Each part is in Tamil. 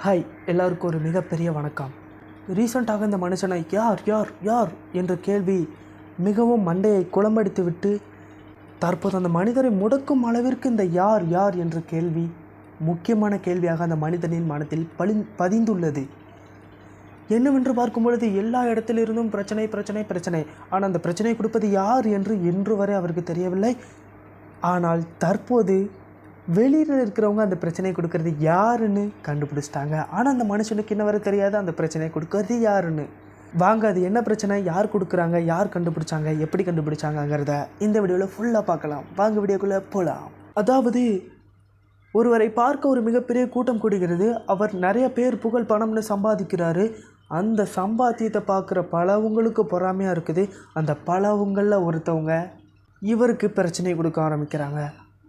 ஹாய், எல்லாருக்கும் ஒரு மிகப்பெரிய வணக்கம். ரீசெண்டாக இந்த மனுஷனை யார் யார் யார் என்ற கேள்வி மிகவும் மண்டையை குழம்படித்து விட்டு தற்போது அந்த மனிதரை முடக்கும் அளவிற்கு இந்த யார் யார் என்ற கேள்வி முக்கியமான கேள்வியாக அந்த மனிதனின் மனத்தில் பதிந்துள்ளது. என்னவென்று பார்க்கும் பொழுது எல்லா இடத்திலிருந்தும் பிரச்சனை பிரச்சனை பிரச்சனை. ஆனால் அந்த பிரச்சனை கொடுப்பது யார் என்று இன்று வரை அவருக்கு தெரியவில்லை. ஆனால் தற்போது வெளியில் இருக்கிறவங்க அந்த பிரச்சனையை கொடுக்கறது யாருன்னு கண்டுபிடிச்சிட்டாங்க. ஆனால் அந்த மனுஷனுக்கு இன்ன வரை தெரியாது அந்த பிரச்சனையை கொடுக்கறது யாருன்னு. வாங்க, அது என்ன பிரச்சனை, யார் கொடுக்குறாங்க, யார் கண்டுபிடிச்சாங்க, எப்படி கண்டுபிடிச்சாங்கங்கிறத இந்த வீடியோவில் ஃபுல்லாக பார்க்கலாம். வாங்க வீடியோக்குள்ளே போகலாம். அதாவது, ஒருவரை பார்க்க ஒரு மிகப்பெரிய கூட்டம் கூடுகிறது. அவர் நிறைய பேர் புகழ் பணம்னு சம்பாதிக்கிறாரு. அந்த சம்பாத்தியத்தை பார்க்குற பலவங்களுக்கு பொறாமையாக இருக்குது. அந்த பலவங்களில் ஒருத்தவங்க இவருக்கு பிரச்சனை கொடுக்க ஆரம்பிக்கிறாங்க.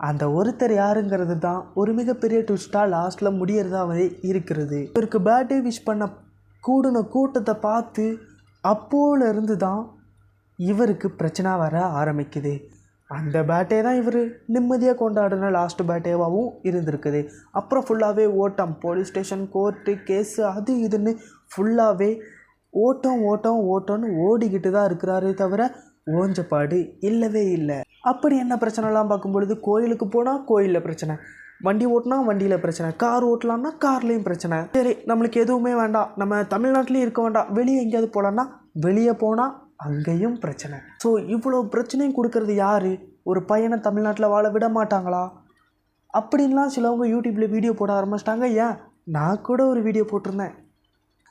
அந்த ஒருத்தர் யாருங்கிறது தான் ஒரு மிகப்பெரிய ட்விஸ்ட்டாக லாஸ்ட்டில் முடியறதாவே இருக்கிறது. இவருக்கு பர்த்டே விஷ் பண்ண கூடின கூட்டத்தை பார்த்து அப்போலேருந்து தான் இவருக்கு பிரச்சனை வர ஆரம்பிக்குது. அந்த பர்த்டே தான் இவர் நிம்மதியாக கொண்டாடின லாஸ்ட் பர்த்டேவாகவும் இருந்திருக்குது. அப்புறம் ஃபுல்லாகவே ஓட்டம், போலீஸ் ஸ்டேஷன், கோர்ட்டு, கேஸு, அது இதுன்னு ஃபுல்லாகவே ஓட்டம்னு ஓடிக்கிட்டு தான் இருக்கிறாரே தவிர ஓஞ்சப்பாடு இல்லவே இல்லை. அப்படி என்ன பிரச்சனைலாம் பார்க்கும்பொழுது, கோயிலுக்கு போனால் கோயிலில் பிரச்சனை, வண்டி ஓட்டினா வண்டியில் பிரச்சனை, கார் ஓட்டலாம்னா கார்லேயும் பிரச்சனை. சரி, நம்மளுக்கு எதுவுமே வேண்டாம், நம்ம தமிழ்நாட்டிலையும் இருக்க வேண்டாம், வெளியே எங்கேயாவது போகலான்னா வெளியே போனால் அங்கேயும் பிரச்சனை. ஸோ இவ்வளோ பிரச்சனையும் கொடுக்கறது யார்? ஒரு பையனை தமிழ்நாட்டில் வாழ விட மாட்டாங்களா அப்படின்லாம் சிலவங்க யூடியூப்பில் வீடியோ போட ஆரம்பிச்சிட்டாங்க. ஏன், நான் கூட ஒரு வீடியோ போட்டிருந்தேன்.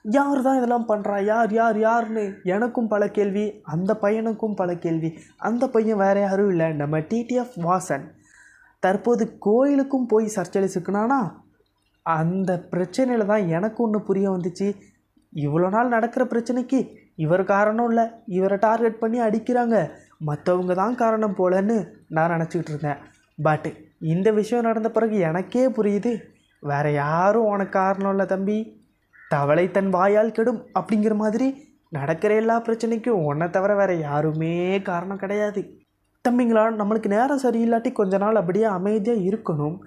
யார் தான் இதெல்லாம் பண்ணுறா, யார் யார் யாருன்னு எனக்கும் பல கேள்வி, அந்த பையனுக்கும் பல கேள்வி. அந்த பையன் வேறு யாரும் இல்லை, நம்ம டிடிஎஃப் வாசன். தற்போது கோயிலுக்கும் போய் சர்ச்சையில் சிக்கினானா, அந்த பிரச்சனையில் தான் எனக்கு ஒன்று புரிய வந்துச்சு. இவ்வளோ நாள் நடக்கிற பிரச்சனைக்கு இவர் காரணம் இல்லை, இவரை டார்கெட் பண்ணி அடிக்கிறாங்க, மற்றவங்க தான் காரணம் போலன்னு நான் நினச்சிக்கிட்டு இருந்தேன். பட் இந்த விஷயம் நடந்த பிறகு எனக்கே புரியுது, வேறு யாரும் உனக்கு காரணம் இல்லை தம்பி, தவளை தன் வாயால் கெடும் அப்படிங்கிற மாதிரி நடக்கிற எல்லா பிரச்சனைக்கும் உன்னை தவிர வேறு யாருமே காரணம் கிடையாது. தம்பிங்களா, நம்மளுக்கு நேரம் சரியில்லாட்டி கொஞ்ச நாள் அப்படியே அமைதியாக இருக்கணும்.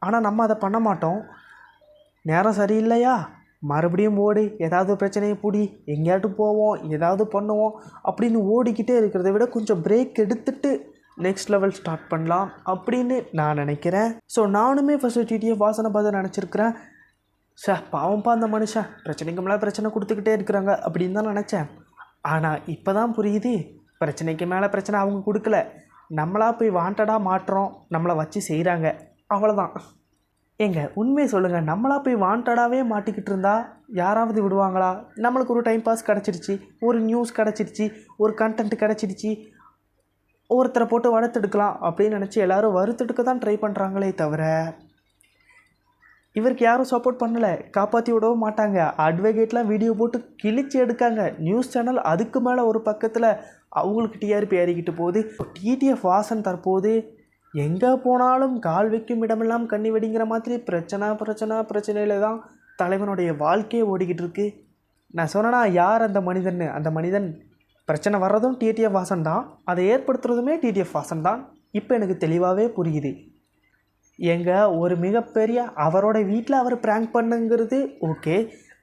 ஆனால் நம்ம அதை பண்ண மாட்டோம். நேரம் சரியில்லையா, மறுபடியும் ஓடி ஏதாவது பிரச்சனையை பிடி, எங்கேயாட்டும் போவோம், ஏதாவது பண்ணுவோம் அப்படின்னு ஓடிக்கிட்டே இருக்கிறத விட கொஞ்சம் பிரேக் எடுத்துட்டு நெக்ஸ்ட் லெவல் ஸ்டார்ட் பண்ணலாம் அப்படின்னு நான் நினைக்கிறேன். ஸோ நானுமே ஃபஸ்ட்டு டிடிஎஃப் வாசனை பார்த்து நினச்சிருக்கிறேன், பாவம்ப்பா அந்த மனுஷன் பிரச்சனைக்கு மேலே பிரச்சனை கொடுத்துக்கிட்டே இருக்கிறாங்க அப்படின்னு தான் நினச்சேன். ஆனால் இப்போ தான் புரியுது, பிரச்சனைக்கு மேலே பிரச்சனை அவங்க கொடுக்கல, நம்மளாக போய் வாண்டடாக மாட்டுறோம், நம்மளை வச்சு செய்கிறாங்க, அவ்வளோதான். ஏங்க உண்மையை சொல்லுங்கள், நம்மளாக போய் வாண்டடாகவே மாட்டிக்கிட்டு இருந்தால் யாராவது விடுவாங்களா? நம்மளுக்கு ஒரு டைம் பாஸ் கிடச்சிடுச்சு, ஒரு நியூஸ் கிடச்சிடுச்சு, ஒரு கண்டென்ட் கிடச்சிடுச்சு, ஒருத்தரை போட்டு வறுத்தெடுக்கலாம் அப்படின்னு நினச்சி எல்லோரும் வறுத்தெடுக்க தான் ட்ரை பண்ணுறாங்களே தவிர இவருக்கு யாரும் சப்போர்ட் பண்ணலை, காப்பாற்றி விடவும் மாட்டாங்க. அட்வொகேட்லாம் வீடியோ போட்டு கிழிச்சு எடுக்காங்க. நியூஸ் சேனல் அதுக்கு மேலே ஒரு பக்கத்தில் அவங்களுக்கு டிஆர்பி ஏறிக்கிட்டு போகுது. டிடிஎஃப் வாசன் தற்போது எங்கே போனாலும் கால் வைக்கும் இடமெல்லாம் கண்ணி வெடிங்கிற மாதிரி பிரச்சனையில் தான் தலைவனுடைய வாழ்க்கையே ஓடிக்கிட்டு இருக்கு. நான் சொன்னேன்னா யார் அந்த மனிதன்? அந்த மனிதன் பிரச்சனை வர்றதும் டிடிஎஃப் வாசன் தான், அதை ஏற்படுத்துறதுமே டிடிஎஃப் வாசன் தான். இப்போ எனக்கு தெளிவாகவே புரியுது. ஒரு மிகப்பெரிய அவரோட வீட்டில் அவர் ப்ராங்க் பண்ணுங்கிறது ஓகே,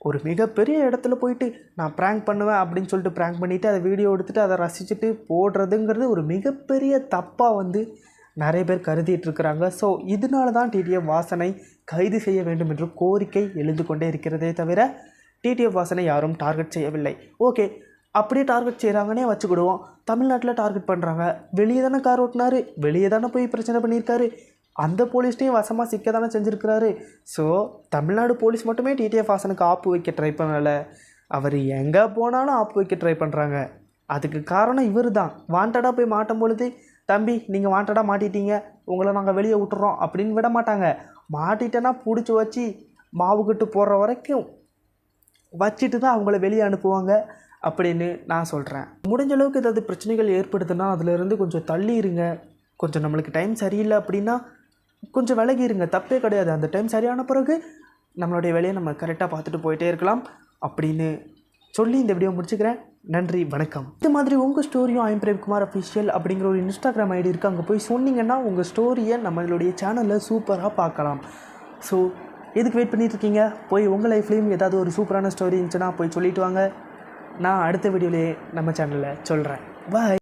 ஒரு மிகப்பெரிய இடத்துல போயிட்டு நான் ப்ராங்க் பண்ணுவேன் அப்படின்னு சொல்லிட்டு ப்ராங்க் பண்ணிவிட்டு அதை வீடியோ எடுத்துகிட்டு அதை ரசிச்சுட்டு போடுறதுங்கிறது ஒரு மிகப்பெரிய தப்பாக நிறைய பேர் கருதிட்டுருக்கிறாங்க. ஸோ இதனால தான் டிடிஎஃப் வாசனை கைது செய்ய வேண்டும் என்று கோரிக்கை எழுந்து கொண்டே இருக்கிறதே தவிர டிடிஎஃப் வாசனை யாரும் டார்கெட் செய்யவில்லை. ஓகே, அப்படியே டார்கெட் செய்கிறாங்கன்னே வச்சுக்கிடுவோம். தமிழ்நாட்டில் டார்கெட் பண்ணுறாங்க, வெளியே தானே கார் ஓட்டினார், வெளியே தானே போய் பிரச்சனை பண்ணியிருக்காரு, அந்த போலீஸ்டையும் வசமாக சிக்க தானே செஞ்சுருக்கிறாரு. ஸோ தமிழ்நாடு போலீஸ் மட்டுமே டிடிஎஃப் வாசனுக்கு ஆப்பு வைக்க ட்ரை பண்ணலை, அவர் எங்கே போனாலும் ஆப்பு வைக்க ட்ரை பண்ணுறாங்க. அதுக்கு காரணம் இவர் தான். வாண்டடாக போய் மாட்டும் பொழுது, தம்பி நீங்கள் வாண்டடாக மாட்டிட்டீங்க, உங்களை நாங்கள் வெளியே விட்டுறோம் அப்படின்னு விட மாட்டாங்க. மாட்டிட்டேன்னா பிடிச்சி வச்சு மாவுக்கட்டு போடுற வரைக்கும் வச்சுட்டு தான் அவங்கள வெளியே அனுப்புவாங்க அப்படின்னு நான் சொல்கிறேன். முடிஞ்ச அளவுக்கு ஏதாவது பிரச்சனைகள் ஏற்படுதுன்னா அதிலேருந்து கொஞ்சம் தள்ளி இருங்க. கொஞ்சம் நம்மளுக்கு டைம் சரியில்லை அப்படின்னா கொஞ்சம் விலகிருங்க, தப்பே கிடையாது. அந்த டைம் சரியான பிறகு நம்மளுடைய வேலையை நம்ம கரெக்டாக பார்த்துட்டு போயிட்டே இருக்கலாம் அப்படின்னு சொல்லி இந்த வீடியோ முடிச்சுக்கிறேன். நன்றி, வணக்கம். இது மாதிரி உங்கள் ஸ்டோரியும் ஐம் பிரேம்குமார் அஃபிஷியல் அப்படிங்கிற ஒரு இன்ஸ்டாகிராம் ஐடி இருக்குது, அங்கே போய் சொன்னீங்கன்னா உங்கள் ஸ்டோரியை நம்மளுடைய சேனலில் சூப்பராக பார்க்கலாம். ஸோ எதுக்கு வெயிட் பண்ணிகிட்ருக்கீங்க? போய் உங்கள் லைஃப்லேயும் ஏதாவது ஒரு சூப்பரான ஸ்டோரி இருந்துச்சுன்னா போய் சொல்லிவிட்டு வாங்க. நான் அடுத்த வீடியோலேயே நம்ம சேனலில் சொல்கிறேன். பாய்.